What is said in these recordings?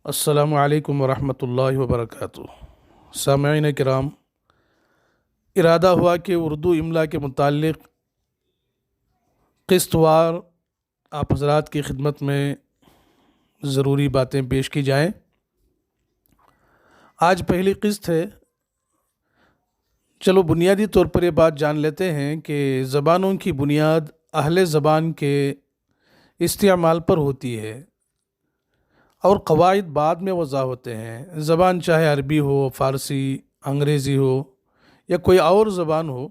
السلام علیکم ورحمۃ اللہ وبرکاتہ۔ سامعین کرام، ارادہ ہوا کہ اردو املا کے متعلق قسط وار آپ حضرات کی خدمت میں ضروری باتیں پیش کی جائیں۔ آج پہلی قسط ہے۔ چلو بنیادی طور پر یہ بات جان لیتے ہیں کہ زبانوں کی بنیاد اہل زبان کے استعمال پر ہوتی ہے اور قواعد بعد میں وضع ہوتے ہیں۔ زبان چاہے عربی ہو، فارسی، انگریزی ہو یا کوئی اور زبان ہو،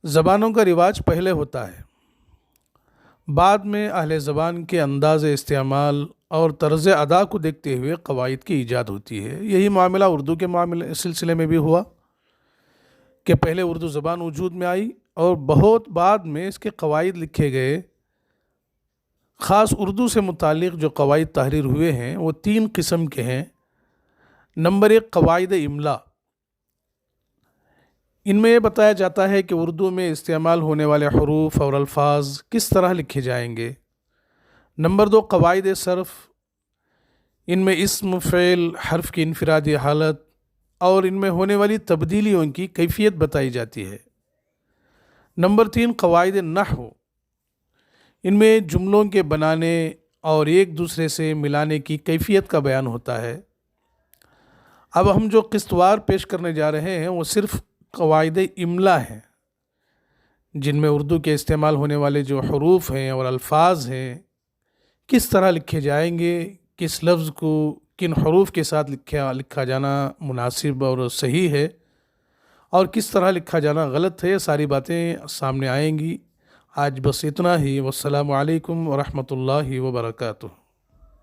زبانوں کا رواج پہلے ہوتا ہے، بعد میں اہل زبان کے انداز استعمال اور طرز ادا کو دیکھتے ہوئے قواعد کی ایجاد ہوتی ہے۔ یہی معاملہ اردو کے سلسلے میں بھی ہوا کہ پہلے اردو زبان وجود میں آئی اور بہت بعد میں اس کے قواعد لکھے گئے۔ خاص اردو سے متعلق جو قواعد تحریر ہوئے ہیں وہ 3 قسم کے ہیں۔ نمبر 1، قواعد املا۔ ان میں یہ بتایا جاتا ہے کہ اردو میں استعمال ہونے والے حروف اور الفاظ کس طرح لکھے جائیں گے۔ نمبر 2، قواعد صرف۔ ان میں اسم، فعل، حرف کی انفرادی حالت اور ان میں ہونے والی تبدیلیوں کی کیفیت بتائی جاتی ہے۔ نمبر 3، قواعد نحو۔ ان میں جملوں کے بنانے اور ایک دوسرے سے ملانے کی کیفیت کا بیان ہوتا ہے۔ اب ہم جو قسط وار پیش کرنے جا رہے ہیں وہ صرف قواعد املا ہیں، جن میں اردو کے استعمال ہونے والے جو حروف ہیں اور الفاظ ہیں کس طرح لکھے جائیں گے، کس لفظ کو کن حروف کے ساتھ لکھا جانا مناسب اور صحیح ہے اور کس طرح لکھا جانا غلط ہے، یہ ساری باتیں سامنے آئیں گی۔ آج بس اتنا ہی۔ والسلام علیکم ورحمۃ اللہ وبرکاتہ۔